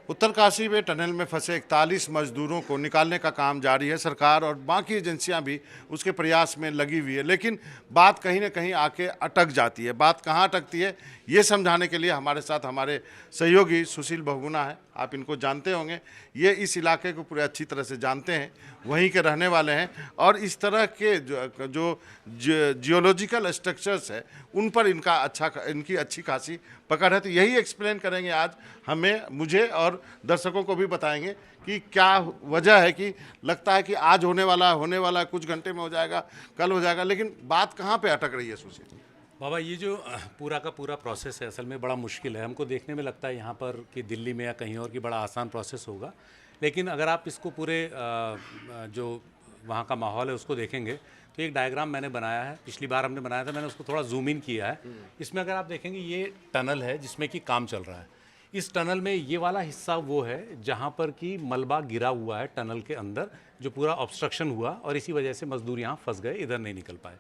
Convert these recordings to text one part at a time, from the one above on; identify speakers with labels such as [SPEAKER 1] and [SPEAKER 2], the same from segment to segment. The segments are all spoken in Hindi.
[SPEAKER 1] उत्तरकाशी में टनल में फंसे 41 मजदूरों को निकालने का काम जारी है। सरकार और बाकी एजेंसियां भी उसके प्रयास में लगी हुई है, लेकिन बात कहीं ना कहीं आके अटक जाती है। बात कहाँ अटकती है, ये समझाने के लिए हमारे साथ हमारे सहयोगी सुशील बहुगुणा है। आप इनको जानते होंगे, ये इस इलाके को पूरे अच्छी तरह से जानते हैं, वहीं के रहने वाले हैं और इस तरह के जो जियोलॉजिकल स्ट्रक्चर्स है उन पर इनकी अच्छी खासी पकड़ है। तो यही एक्सप्लेन करेंगे आज, मुझे और दर्शकों को भी बताएंगे कि क्या वजह है कि लगता है कि आज होने वाला कुछ घंटे में हो जाएगा, कल हो जाएगा, लेकिन बात कहाँ पे अटक रही है सुशील?
[SPEAKER 2] बाबा, ये जो पूरा का पूरा प्रोसेस है असल में बड़ा मुश्किल है। हमको देखने में लगता है यहाँ पर कि दिल्ली में या कहीं और की बड़ा आसान प्रोसेस होगा, लेकिन अगर आप इसको पूरे जो वहाँ का माहौल है उसको देखेंगे तो एक डायग्राम मैंने बनाया है, पिछली बार हमने बनाया था, मैंने उसको थोड़ा जूम इन किया है। इसमें अगर आप देखेंगे ये टनल है जिसमें कि काम चल रहा है। इस टनल में ये वाला हिस्सा वो है जहाँ पर कि मलबा गिरा हुआ है टनल के अंदर, जो पूरा ऑब्स्ट्रक्शन हुआ और इसी वजह से मजदूर यहाँ फंस गए, इधर नहीं निकल पाए।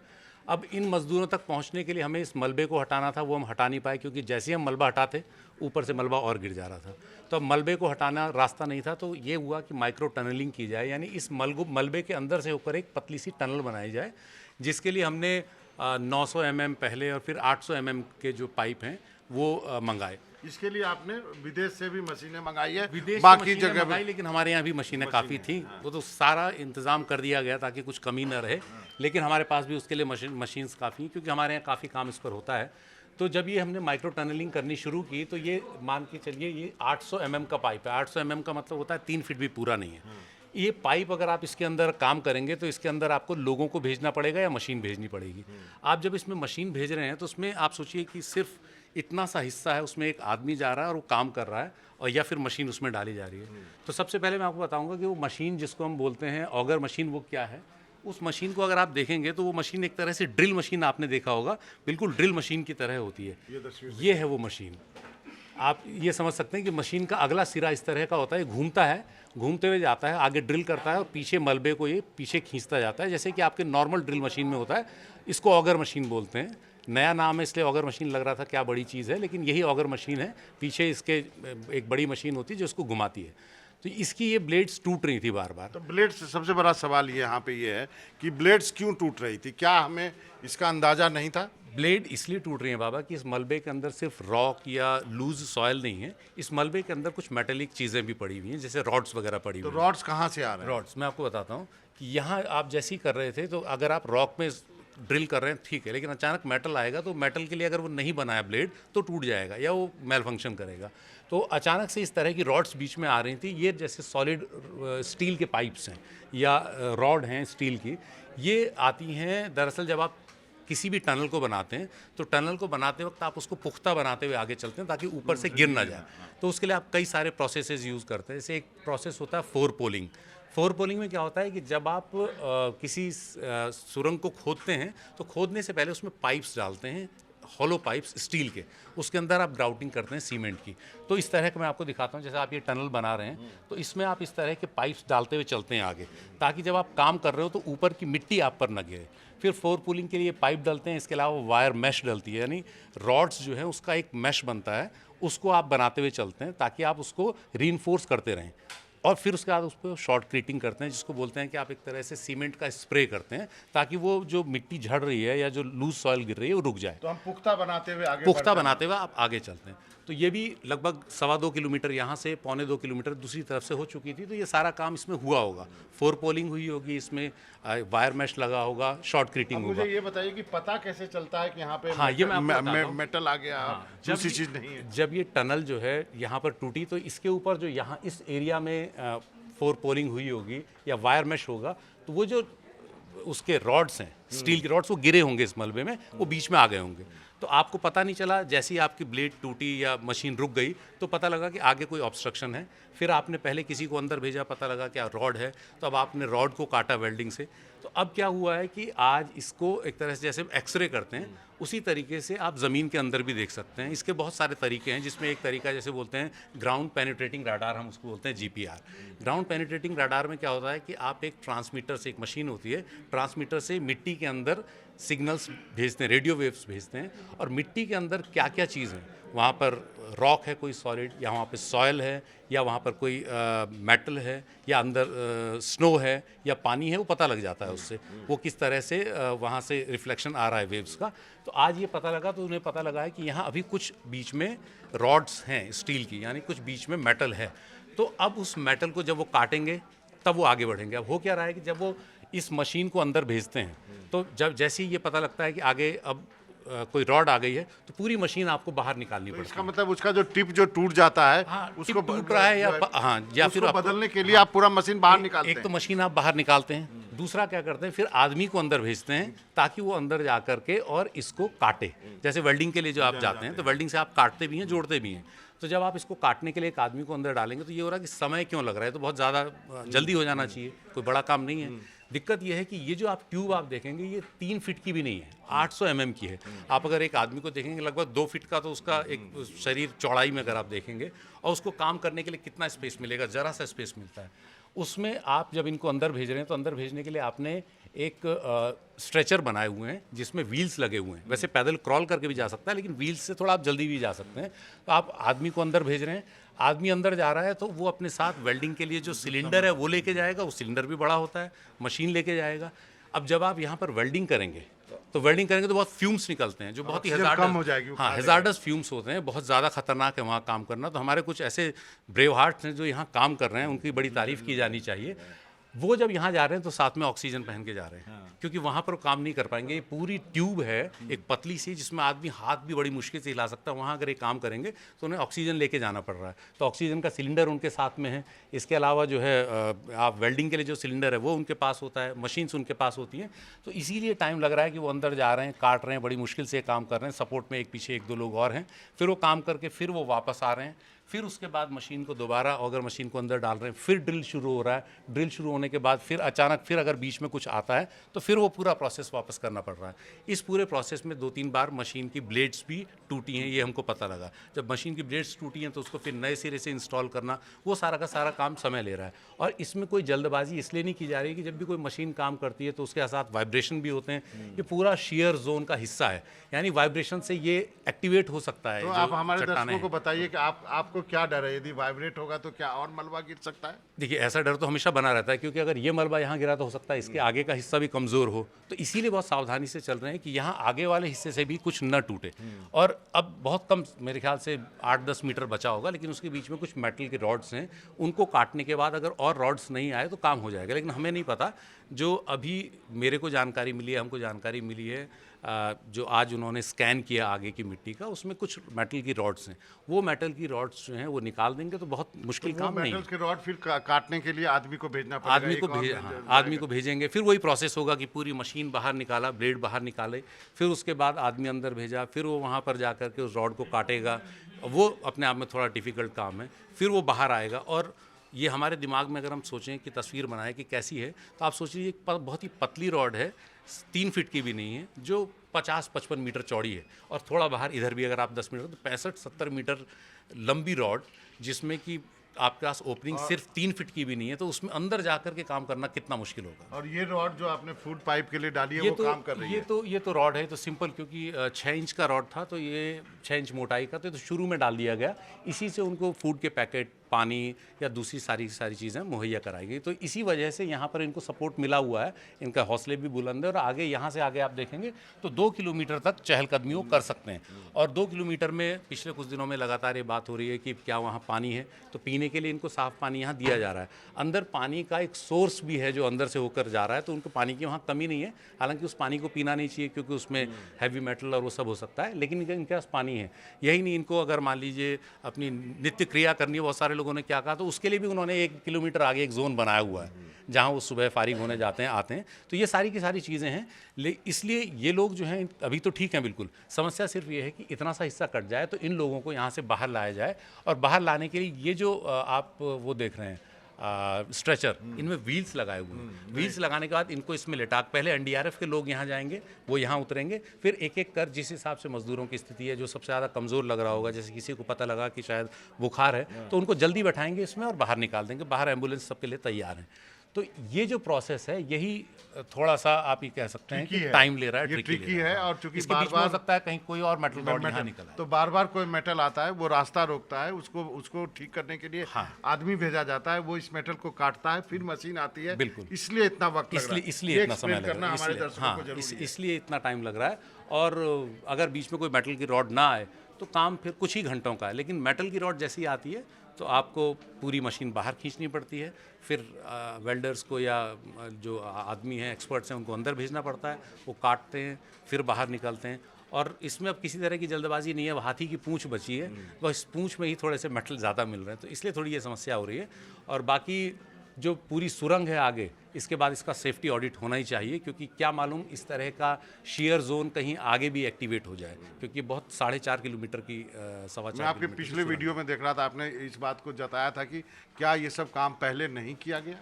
[SPEAKER 2] अब इन मजदूरों तक पहुंचने के लिए हमें इस मलबे को हटाना था, वो हम हटा नहीं पाए क्योंकि जैसे ही हम मलबा हटाते ऊपर से मलबा और गिर जा रहा था। तो अब मलबे को हटाना रास्ता नहीं था, तो ये हुआ कि माइक्रो टनलिंग की जाए, यानी इस मलबे के अंदर से होकर एक पतली सी टनल बनाई जाए, जिसके लिए हमने 900 mm पहले और फिर 800 mm के जो पाइप हैं वो मंगाए।
[SPEAKER 1] इसके लिए आपने विदेश से भी मशीनें मंगाई है?
[SPEAKER 2] विदेश
[SPEAKER 1] बाकी जगह
[SPEAKER 2] मंगाई, लेकिन हमारे यहाँ भी मशीनें काफ़ी थी, वो तो सारा इंतज़ाम कर दिया गया ताकि कुछ कमी न रहे। लेकिन हमारे पास भी उसके लिए मशीन्स काफ़ी, क्योंकि हमारे यहाँ काफ़ी काम इस पर होता है। तो जब ये हमने माइक्रो टनलिंग करनी शुरू की तो ये मान के चलिए ये 800 mm का पाइप है। 800 mm का मतलब होता है 3 फीट भी पूरा नहीं है। ये पाइप अगर आप इसके अंदर काम करेंगे तो इसके अंदर आपको लोगों को भेजना पड़ेगा या मशीन भेजनी पड़ेगी। आप जब इसमें मशीन भेज रहे हैं तो उसमें आप सोचिए कि सिर्फ इतना सा हिस्सा है, उसमें एक आदमी जा रहा है और वो काम कर रहा है, और या फिर मशीन उसमें डाली जा रही है। तो सबसे पहले मैं आपको बताऊंगा कि वो मशीन जिसको हम बोलते हैं ऑगर मशीन, वो क्या है। उस मशीन को अगर आप देखेंगे तो वो मशीन एक तरह से ड्रिल मशीन, आपने देखा होगा, बिल्कुल ड्रिल मशीन की तरह होती है। ये है वो मशीन। आप ये समझ सकते हैं कि मशीन का अगला सिरा इस तरह का होता है, घूमता है, घूमते हुए जाता है, आगे ड्रिल करता है और पीछे मलबे को ये पीछे खींचता जाता है, जैसे कि आपके नॉर्मल ड्रिल मशीन में होता है। इसको ऑगर मशीन बोलते हैं। नया नाम है इसलिए ऑगर मशीन लग रहा था, क्या बड़ी चीज़ है, लेकिन यही ऑगर मशीन है। पीछे इसके एक बड़ी मशीन होती है जो इसको घुमाती है। तो इसकी ये ब्लेड्स टूट रही थी बार बार।
[SPEAKER 1] तो ब्लेड्स, सबसे बड़ा सवाल ये यहाँ पे ये है कि ब्लेड्स क्यों टूट रही थी? क्या हमें इसका अंदाज़ा नहीं था?
[SPEAKER 2] ब्लेड इसलिए टूट रही है बाबा कि इस मलबे के अंदर सिर्फ रॉक या लूज सॉयल नहीं है, इस मलबे के अंदर कुछ मेटेलिक चीज़ें भी पड़ी हुई हैं, जैसे रॉड्स वगैरह पड़ी हुई
[SPEAKER 1] तो
[SPEAKER 2] हैं।
[SPEAKER 1] रॉड्स कहाँ से आ रहे हैं?
[SPEAKER 2] रॉड्स मैं आपको बताता हूँ कि यहाँ आप जैसे ही कर रहे थे तो अगर आप रॉक में ड्रिल कर रहे हैं ठीक है, लेकिन अचानक मेटल आएगा तो मेटल के लिए अगर वो नहीं बनाया ब्लेड तो टूट जाएगा या वो मेल फंक्शन करेगा। तो अचानक से इस तरह की रॉड्स बीच में आ रही थी। ये जैसे सॉलिड स्टील के पाइप्स हैं या रॉड हैं स्टील की, ये आती हैं दरअसल जब आप किसी भी टनल को बनाते हैं तो टनल को बनाते वक्त आप उसको पुख्ता बनाते हुए आगे चलते हैं ताकि ऊपर से गिर ना जाए। तो उसके लिए आप कई सारे प्रोसेसेस यूज़ करते हैं। जैसे एक प्रोसेस होता है फोर पोलिंग। फोर पोलिंग में क्या होता है कि जब आप किसी सुरंग को खोदते हैं तो खोदने से पहले उसमें पाइप्स डालते हैं, हॉलो पाइप्स स्टील के, उसके अंदर आप ग्राउटिंग करते हैं सीमेंट की। तो इस तरह का मैं आपको दिखाता हूँ, जैसे आप ये टनल बना रहे हैं तो इसमें आप इस तरह के पाइप्स डालते हुए चलते हैं आगे, ताकि जब आप काम कर रहे हो तो ऊपर की मिट्टी आप पर न गिरे। फिर फोर पुलिंग के लिए पाइप डालते हैं, इसके अलावा वायर मैश डलती है, यानी रॉड्स जो है उसका एक मैश बनता है, उसको आप बनाते हुए चलते हैं ताकि आप उसको रीइंफोर्स करते रहें। और फिर उसके बाद उस पर शॉर्ट क्रीटिंग करते हैं, जिसको बोलते हैं कि आप एक तरह से सीमेंट का स्प्रे करते हैं ताकि वो जो मिट्टी झड़ रही है या जो लूज सॉइल गिर रही है वो रुक जाए।
[SPEAKER 1] तो हम पुख्ता बनाते हुए
[SPEAKER 2] आप आगे चलते हैं। तो ये भी लगभग 2.25 किलोमीटर यहाँ से 1.25 किलोमीटर दूसरी तरफ से हो चुकी थी। तो ये सारा काम इसमें हुआ होगा, फोर पोलिंग हुई होगी, इसमें वायर मैश लगा होगा, शॉर्ट क्रीटिंग होगा।
[SPEAKER 1] मुझे ये बताइए कि पता कैसे चलता है कि यहाँ पे
[SPEAKER 2] हाँ, ये मैं
[SPEAKER 1] मेटल आ गया, दूसरी चीज़ नहीं है?
[SPEAKER 2] जब ये टनल जो है यहाँ पर टूटी तो इसके ऊपर जो यहाँ इस एरिया में फोर पोलिंग हुई होगी या वायर मैश होगा, तो वो जो उसके रॉड्स हैं, स्टील के रॉड्स, वो गिरे होंगे इस मलबे में, वो बीच में आ गए होंगे। तो आपको पता नहीं चला, जैसे ही आपकी ब्लेड टूटी या मशीन रुक गई तो पता लगा कि आगे कोई ऑब्स्ट्रक्शन है। फिर आपने पहले किसी को अंदर भेजा, पता लगा क्या रॉड है, तो अब आपने रॉड को काटा वेल्डिंग से। तो अब क्या हुआ है कि आज इसको एक तरह से जैसे एक्सरे करते हैं उसी तरीके से आप ज़मीन के अंदर भी देख सकते हैं। इसके बहुत सारे तरीके हैं, जिसमें एक तरीका जैसे बोलते हैं ग्राउंड पेनिट्रेटिंग रडार, हम उसको बोलते हैं GPR। ग्राउंड पेनिट्रेटिंग रडार में क्या होता है कि आप एक ट्रांसमीटर से, एक मशीन होती है, ट्रांसमीटर से मिट्टी के अंदर सिग्नल्स भेजते हैं, रेडियो वेव्स भेजते हैं, और मिट्टी के अंदर क्या क्या चीज़ है, वहाँ पर रॉक है कोई सॉलिड, या वहाँ पे सॉयल है, या वहाँ पर कोई मेटल है, या अंदर स्नो है, या पानी है, वो पता लग जाता है उससे वो किस तरह से वहाँ से रिफ्लेक्शन आ रहा है वेव्स का। तो आज ये पता लगा, तो उन्हें पता लगा है कि यहाँ अभी कुछ बीच में रॉड्स हैं स्टील की, यानी कुछ बीच में मेटल है। तो अब उस मेटल को जब वो काटेंगे तब वो आगे बढ़ेंगे। अब हो क्या रहा है कि जब वो इस मशीन को अंदर भेजते हैं, तो जब जैसे ही ये पता लगता है कि आगे अब कोई रॉड आ गई है, तो पूरी मशीन आपको बाहर निकालनी पड़ती है।
[SPEAKER 1] इसका मतलब उसका जो टिप जो टूट जाता है,
[SPEAKER 2] हाँ,
[SPEAKER 1] उसको
[SPEAKER 2] टूट रहा है, या या फिर
[SPEAKER 1] उसको बदलने के लिए आप पूरा मशीन बाहर निकालते
[SPEAKER 2] एक तो
[SPEAKER 1] हैं।
[SPEAKER 2] मशीन आप बाहर निकालते हैं, दूसरा क्या करते हैं, फिर आदमी को अंदर भेजते हैं ताकि वो अंदर जा करके और इसको काटे। जैसे वेल्डिंग के लिए जो आप जाते हैं, तो वेल्डिंग से आप काटते भी हैं, जोड़ते भी हैं। तो जब आप इसको काटने के लिए एक आदमी को अंदर डालेंगे, तो ये हो रहा है कि समय क्यों लग रहा है, तो बहुत ज़्यादा जल्दी हो जाना चाहिए, कोई बड़ा काम नहीं है। दिक्कत ये है कि ये जो आप ट्यूब आप देखेंगे, ये 3 फीट की भी नहीं है, 800 mm की है। आप अगर एक आदमी को देखेंगे, लगभग 2 फीट का तो उसका एक शरीर चौड़ाई में अगर आप देखेंगे, और उसको काम करने के लिए कितना स्पेस मिलेगा, ज़रा सा स्पेस मिलता है। उसमें आप जब इनको अंदर भेज रहे हैं, तो अंदर भेजने के लिए आपने एक स्ट्रेचर बनाए हुए हैं जिसमें व्हील्स लगे हुए हैं। वैसे पैदल क्रॉल करके भी जा सकता है, लेकिन व्हील्स से थोड़ा आप जल्दी भी जा सकते हैं। तो आप आदमी को अंदर भेज रहे हैं, आदमी अंदर जा रहा है, तो वो अपने साथ वेल्डिंग के लिए जो सिलेंडर है वो लेके जाएगा, वो सिलेंडर भी बड़ा होता है, मशीन लेके जाएगा। अब जब आप यहाँ पर वेल्डिंग करेंगे, तो बहुत फ्यूम्स निकलते हैं जो बहुत ही
[SPEAKER 1] कम हो जाएगी,
[SPEAKER 2] हाँ, हैजार्डस फ्यूम्स होते हैं, बहुत ज़्यादा खतरनाक है वहाँ काम करना। तो हमारे कुछ ऐसे ब्रेव हार्ट्स हैं जो यहाँ काम कर रहे हैं, उनकी बड़ी तारीफ़ की जानी चाहिए। वो जब यहाँ जा रहे हैं तो साथ में ऑक्सीजन पहन के जा रहे हैं, क्योंकि वहाँ पर काम नहीं कर पाएंगे। ये पूरी ट्यूब है एक पतली सी, जिसमें आदमी हाथ भी बड़ी मुश्किल से हिला सकता है। वहाँ अगर ये काम करेंगे तो उन्हें ऑक्सीजन लेके जाना पड़ रहा है, तो ऑक्सीजन का सिलेंडर उनके साथ में है। इसके अलावा जो है आप वेल्डिंग के लिए जो सिलेंडर है वो उनके पास होता है, मशीन्स उनके पास होती हैं। तो इसीलिए टाइम लग रहा है कि वो अंदर जा रहे हैं, काट रहे हैं, बड़ी मुश्किल से काम कर रहे हैं। सपोर्ट में एक पीछे 1-2 लोग और हैं, फिर वो काम करके फिर वो वापस आ रहे हैं। फिर उसके बाद मशीन को दोबारा, अगर मशीन को अंदर डाल रहे हैं, फिर ड्रिल शुरू हो रहा है। ड्रिल शुरू होने के बाद फिर अचानक फिर अगर बीच में कुछ आता है, तो फिर वो पूरा प्रोसेस वापस करना पड़ रहा है। इस पूरे प्रोसेस में 2-3 बार मशीन की ब्लेड्स भी टूटी हैं, ये हमको पता लगा। जब मशीन की ब्लेड्स टूटी हैं, तो उसको फिर नए सिरे से इंस्टॉल करना, वो सारा का सारा काम समय ले रहा है। और इसमें कोई जल्दबाजी इसलिए नहीं की जा रही है कि जब भी कोई मशीन काम करती है तो उसके साथ वाइब्रेशन भी होते हैं। ये पूरा शेयर जोन का हिस्सा है, यानी वाइब्रेशन से ये एक्टिवेट हो सकता है।
[SPEAKER 1] तो आप हमारे दर्शकों को बताइए कि आपको क्या डर है, यदि वाइब्रेट होगा तो क्या और मलबा गिर सकता है?
[SPEAKER 2] देखिए, ऐसा डर तो हमेशा बना रहता है, क्योंकि अगर ये मलबा यहाँ गिरा तो हो सकता है इसके आगे का हिस्सा भी कमज़ोर हो। तो इसीलिए बहुत सावधानी से चल रहे हैं कि यहाँ आगे वाले हिस्से से भी कुछ न टूटे। और अब बहुत कम, मेरे ख्याल से 8-10 मीटर बचा होगा, लेकिन उसके बीच में कुछ मेटल के रॉड्स हैं। उनको काटने के बाद अगर और रॉड्स नहीं आए तो काम हो जाएगा, लेकिन हमें नहीं पता। जो अभी मेरे को जानकारी मिली है, हमको जानकारी मिली है, जो आज उन्होंने स्कैन किया आगे की मिट्टी का, उसमें कुछ मेटल की रॉड्स हैं। वो मेटल की रॉड्स जो हैं वो निकाल देंगे तो बहुत मुश्किल काम नहीं है।
[SPEAKER 1] मेटल के रॉड फिर काटने के लिए आदमी को भेजना पड़ेगा,
[SPEAKER 2] आदमी को भेजेंगे, फिर वही प्रोसेस होगा कि पूरी मशीन बाहर निकाला, ब्लेड बाहर निकाले, फिर उसके बाद आदमी अंदर भेजा, फिर वो वहाँ पर जा कर के उस रॉड को काटेगा। वो अपने आप में थोड़ा डिफ़िकल्ट काम है। फिर वो बाहर आएगा, और ये हमारे दिमाग में अगर हम सोचें कि तस्वीर बनाएं कि कैसी है, तो आप सोच लीजिए एक बहुत ही पतली रॉड है, 3 फीट की भी नहीं है, जो 50-55 मीटर चौड़ी है, और थोड़ा बाहर इधर भी अगर आप 10 मीटर, तो 65-70 मीटर लंबी रॉड, जिसमें कि आपके पास ओपनिंग सिर्फ 3 फीट की भी नहीं है, तो उसमें अंदर जाकर के काम करना कितना मुश्किल होगा।
[SPEAKER 1] और ये रॉड जो आपने फूड पाइप के लिए डाली है वो काम कर रही है?
[SPEAKER 2] ये तो रॉड है, तो सिंपल, क्योंकि 6 इंच का रॉड था, तो ये 6 इंच मोटाई का, तो शुरू में डाल दिया गया। इसी से उनको फूड के पैकेट, पानी या दूसरी सारी चीज़ें मुहैया कराई गई। तो इसी वजह से यहाँ पर इनको सपोर्ट मिला हुआ है, इनका हौसले भी बुलंद है। और आगे, यहाँ से आगे आप देखेंगे तो 2 किलोमीटर तक चहलकदमी वो कर सकते हैं। और 2 किलोमीटर में पिछले कुछ दिनों में लगातार ये बात हो रही है कि क्या वहाँ पानी है, तो पीने के लिए इनको साफ़ पानी यहाँ दिया जा रहा है। अंदर पानी का एक सोर्स भी है जो अंदर से होकर जा रहा है, तो उनको पानी की वहाँ कमी नहीं है। हालांकि उस पानी को पीना नहीं चाहिए, क्योंकि उसमें हैवी मेटल और वो सब हो सकता है, लेकिन इनके पास पानी है। यही नहीं, इनको अगर मान लीजिए अपनी नित्य क्रिया करनी है, बहुत सारे लोगों ने क्या कहा, तो उसके लिए भी उन्होंने 1 किलोमीटर आगे एक जोन बनाया हुआ है, जहाँ वो सुबह फारिग होने जाते हैं, आते हैं। तो ये सारी की सारी चीज़ें हैं। इसलिए ये लोग जो हैं अभी तो ठीक हैं बिल्कुल। समस्या सिर्फ ये है कि इतना सा हिस्सा कट जाए तो इन लोगों को यहाँ से बाहर लाया जाए। और बाहर लाने के लिए ये जो आप वो देख रहे हैं स्ट्रेचर, इनमें व्हील्स लगाए हुए हैं। व्हील्स लगाने के बाद इनको इसमें लेटा, पहले एनडीआरएफ के लोग यहाँ जाएंगे, वो यहाँ उतरेंगे, फिर एक एक कर जिस हिसाब से मजदूरों की स्थिति है, जो सबसे ज़्यादा कमज़ोर लग रहा होगा, जैसे किसी को पता लगा कि शायद बुखार है, तो उनको जल्दी बैठाएंगे इसमें और बाहर निकाल देंगे। बाहर एम्बुलेंस सबके लिए तैयार है। तो ये जो प्रोसेस है यही थोड़ा सा आप ये कह सकते हैं कि
[SPEAKER 1] Tricky है।
[SPEAKER 2] टाइम ले रहा है,
[SPEAKER 1] ये
[SPEAKER 2] tricky ले
[SPEAKER 1] tricky
[SPEAKER 2] रहा
[SPEAKER 1] है और चूंकि
[SPEAKER 2] इसके बीच में हो
[SPEAKER 1] बार-बार
[SPEAKER 2] सकता है कहीं कोई और मेटल रॉड यहाँ निकल आए।
[SPEAKER 1] तो बार बार कोई मेटल आता है, वो रास्ता रोकता है, उसको उसको ठीक करने के लिए
[SPEAKER 2] हाँ।
[SPEAKER 1] आदमी भेजा जाता है, वो इस मेटल को काटता है, फिर मशीन आती है।
[SPEAKER 2] बिल्कुल।
[SPEAKER 1] इसलिए इतना वक्त लग रहा है,
[SPEAKER 2] इसलिए
[SPEAKER 1] ये
[SPEAKER 2] इतना समय
[SPEAKER 1] explain
[SPEAKER 2] लग
[SPEAKER 1] करना
[SPEAKER 2] रहा है,
[SPEAKER 1] हमारे
[SPEAKER 2] इसलिए
[SPEAKER 1] दर्शकों को जरूरी है।
[SPEAKER 2] इसलिए इतना टाइम लग रहा है। और अगर बीच में कोई मेटल की रॉड ना आए तो काम फिर कुछ ही घंटों का है, लेकिन मेटल की रॉड जैसी आती है तो आपको पूरी मशीन बाहर खींचनी पड़ती है, फिर वेल्डर्स को या जो आदमी हैं एक्सपर्ट्स हैं उनको अंदर भेजना पड़ता है, वो काटते हैं फिर बाहर निकलते हैं। और इसमें अब किसी तरह की जल्दबाजी नहीं है, हाथी की पूंछ बची है, बस इस पूंछ में ही थोड़े से मेटल ज़्यादा मिल रहे हैं, तो इसलिए थोड़ी ये समस्या हो रही है। और बाकी जो पूरी सुरंग है आगे, इसके बाद इसका सेफ्टी ऑडिट होना ही चाहिए, क्योंकि क्या मालूम इस तरह का शेयर जोन कहीं आगे भी एक्टिवेट हो जाए, क्योंकि बहुत 4.5 किलोमीटर की सवा
[SPEAKER 1] मैं
[SPEAKER 2] 4
[SPEAKER 1] आपके
[SPEAKER 2] किलोमीटर की
[SPEAKER 1] पिछले
[SPEAKER 2] सुरंग
[SPEAKER 1] वीडियो में देख रहा था, आपने इस बात को जताया था कि क्या ये सब काम पहले नहीं किया गया?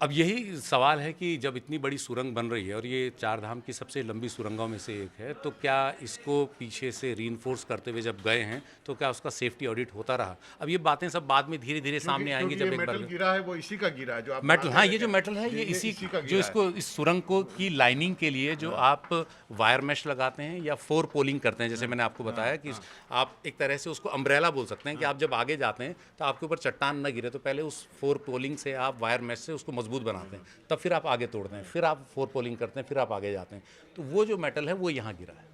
[SPEAKER 2] अब यही सवाल है कि जब इतनी बड़ी सुरंग बन रही है और ये चार धाम की सबसे लंबी सुरंगों में से एक है, तो क्या इसको पीछे से रीइंफोर्स करते हुए जब गए हैं तो क्या उसका सेफ्टी ऑडिट होता रहा? अब ये बातें सब बाद में धीरे धीरे सामने आएंगी जब
[SPEAKER 1] ये
[SPEAKER 2] एक बार
[SPEAKER 1] मेटल गिरा है, वो इसी का गिरा है जो आप
[SPEAKER 2] मेटल,
[SPEAKER 1] बना
[SPEAKER 2] हाँ
[SPEAKER 1] रहे
[SPEAKER 2] ये जो
[SPEAKER 1] हैं।
[SPEAKER 2] मेटल है ये इसी
[SPEAKER 1] का
[SPEAKER 2] जो
[SPEAKER 1] गिरा
[SPEAKER 2] इसको इस सुरंग को की लाइनिंग के लिए जो आप वायर मेश लगाते हैं या फोर पोलिंग करते हैं, जैसे मैंने आपको बताया कि आप एक तरह से उसको अम्ब्रेला बोल सकते हैं कि आप जब आगे जाते हैं तो आपके ऊपर चट्टान ना गिरे, तो पहले उस फोर पोलिंग से आप वायर मेश से उसको मजबूत बनाते हैं, तब फिर आप आगे तोड़ते हैं, फिर आप फोर पोलिंग करते हैं, फिर आप आगे जाते हैं। तो वो जो मेटल है वो यहाँ गिरा है।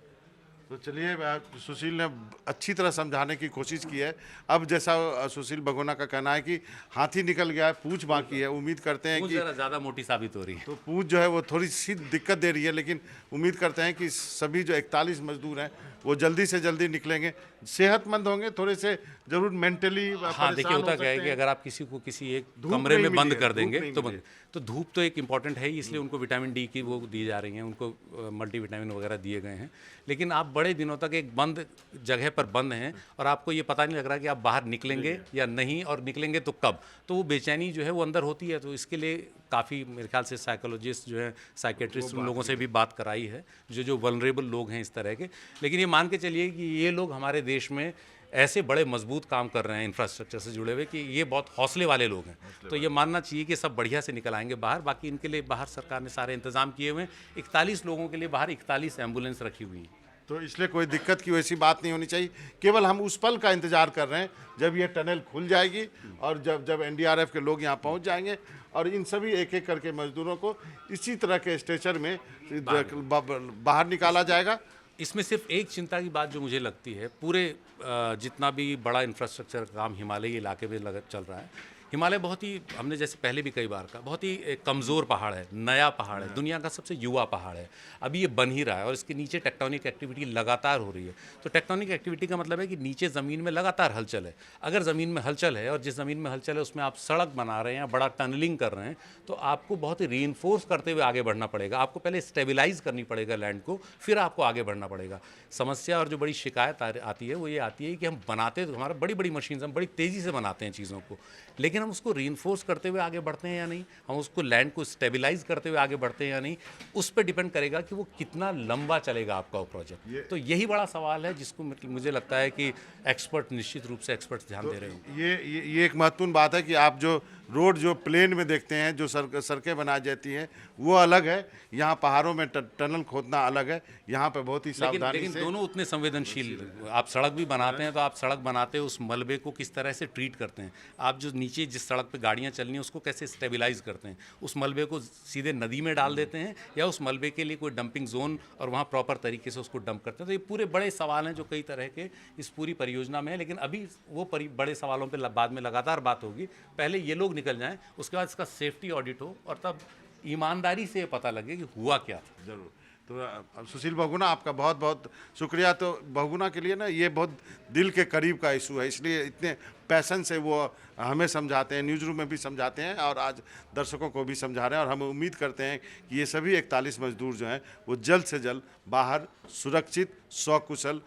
[SPEAKER 1] तो चलिए, सुशील ने अच्छी तरह समझाने की कोशिश की है। अब जैसा सुशील भगोना का कहना है कि हाथी निकल गया है, पूंछ बाकी है, उम्मीद करते हैं
[SPEAKER 2] पूंछ
[SPEAKER 1] कि
[SPEAKER 2] जरा ज़्यादा मोटी साबित हो रही है।
[SPEAKER 1] तो पूंछ जो है वो थोड़ी सी दिक्कत दे रही है, लेकिन उम्मीद करते हैं कि सभी जो 41 मजदूर हैं वो जल्दी से जल्दी निकलेंगे, सेहतमंद होंगे, थोड़े से जरूर मेंटली
[SPEAKER 2] हाँ देखिए, होता क्या है कि अगर आप किसी को किसी एक
[SPEAKER 1] धूप
[SPEAKER 2] कमरे
[SPEAKER 1] नहीं
[SPEAKER 2] में बंद
[SPEAKER 1] मिली है,
[SPEAKER 2] कर
[SPEAKER 1] धूप
[SPEAKER 2] देंगे
[SPEAKER 1] नहीं
[SPEAKER 2] तो
[SPEAKER 1] मिली
[SPEAKER 2] बंद, तो धूप तो एक इम्पॉर्टेंट है ही, इसलिए उनको विटामिन डी की वो दी जा रही हैं, उनको मल्टीविटामिन वगैरह दिए गए हैं। लेकिन आप बड़े दिनों तक एक बंद जगह पर बंद हैं और आपको ये पता नहीं लग रहा कि आप बाहर निकलेंगे या नहीं, और निकलेंगे तो कब, तो वो बेचैनी जो है वो अंदर होती है। तो इसके लिए काफ़ी मेरे ख्याल से साइकोलॉजिस्ट जो है, साइकेट्रिस्ट, उन लोगों से भी बात कराई है, जो वल्नरेबल लोग हैं इस तरह के। लेकिन ये मान के चलिए कि ये लोग हमारे देश में ऐसे बड़े मजबूत काम कर रहे हैं इंफ्रास्ट्रक्चर से जुड़े हुए कि ये बहुत हौसले वाले लोग हैं। तो ये मानना चाहिए कि सब बढ़िया से निकल आएंगे बाहर। बाकी इनके लिए बाहर सरकार ने सारे इंतजाम किए हुए हैं। 41 लोगों के लिए बाहर 41 एम्बुलेंस रखी हुई है।
[SPEAKER 1] तो इसलिए कोई दिक्कत की वैसी बात नहीं होनी चाहिए। केवल हम उस पल का इंतजार कर रहे हैं जब ये टनल खुल जाएगी और जब एनडीआरएफ के लोग यहाँ पहुँच जाएंगे और इन सभी एक एक करके मजदूरों को इसी तरह के स्ट्रेचर में बाहर निकाला जाएगा।
[SPEAKER 2] इसमें सिर्फ एक चिंता की बात जो मुझे लगती है, पूरे जितना भी बड़ा इंफ्रास्ट्रक्चर का काम हिमालयी इलाके में चल रहा है, हिमालय बहुत ही, हमने जैसे पहले भी कई बार कहा, बहुत ही कमज़ोर पहाड़ है, नया पहाड़ है, दुनिया का सबसे युवा पहाड़ है, अभी ये बन ही रहा है और इसके नीचे टेक्टोनिक एक्टिविटी लगातार हो रही है। तो टेक्टोनिक एक्टिविटी का मतलब है कि नीचे ज़मीन में लगातार हलचल है। अगर ज़मीन में हलचल है और जिस ज़मीन में हलचल है उसमें आप सड़क बना रहे हैं या बड़ा टनलिंग कर रहे हैं, तो आपको बहुत ही रीइंफोर्स करते हुए आगे बढ़ना पड़ेगा। आपको पहले स्टेबिलाइज करनी पड़ेगा लैंड को, फिर आपको आगे बढ़ना पड़ेगा। समस्या और जो बड़ी शिकायत आती है वो ये आती है कि हम बनाते तो हमारा बड़ी बड़ी मशीन, हम बड़ी तेज़ी से बनाते हैं चीज़ों को, लेकिन हम उसको रीइंफोर्स करते हुए आगे बढ़ते हैं या नहीं, हम उसको लैंड को स्टेबिलाइज करते हुए आगे बढ़ते हैं या नहीं, उस पर डिपेंड करेगा कि वो कितना लंबा चलेगा आपका वो प्रोजेक्ट। तो यही बड़ा सवाल है जिसको मुझे लगता है कि एक्सपर्ट, निश्चित रूप से एक्सपर्ट्स ध्यान दे रहे हैं।
[SPEAKER 1] ये एक महत्वपूर्ण बात है कि आप जो रोड जो प्लेन में देखते हैं, जो सड़कें बनाई जाती हैं, वो अलग है, यहाँ पहाड़ों में टनल खोदना अलग है। यहाँ पे बहुत ही सावधानी
[SPEAKER 2] लेकिन
[SPEAKER 1] से
[SPEAKER 2] दोनों उतने संवेदनशील, आप सड़क भी बनाते हैं तो आप सड़क बनाते हैं, उस मलबे को किस तरह से ट्रीट करते हैं, आप जो नीचे जिस सड़क पे गाड़ियाँ चलनी हैं उसको कैसे स्टेबिलाइज करते हैं, उस मलबे को सीधे नदी में डाल देते हैं या उस मलबे के लिए कोई डंपिंग जोन और वहाँ प्रॉपर तरीके से उसको डंप करते हैं। तो ये पूरे बड़े सवाल हैं जो कई तरह के इस पूरी परियोजना में है, लेकिन अभी वो बड़े सवालों पर बाद में लगातार बात होगी। पहले ये लोग निकल जाएँ, उसके बाद इसका सेफ्टी ऑडिट हो और तब ईमानदारी से पता लगे कि हुआ क्या था।
[SPEAKER 1] जरूर। तो सुशील बहुगुणा, आपका बहुत बहुत शुक्रिया। तो बहुगुणा के लिए ना ये बहुत दिल के करीब का इशू है, इसलिए इतने पैशन से वो हमें समझाते हैं, न्यूज़ रूम में भी समझाते हैं और आज दर्शकों को भी समझा रहे हैं। और हम उम्मीद करते हैं कि ये सभी 41 मजदूर जो हैं वो जल्द से जल्द बाहर सुरक्षित, सकुशल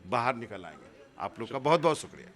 [SPEAKER 1] बाहर निकल आएंगे। आप लोग का बहुत बहुत शुक्रिया।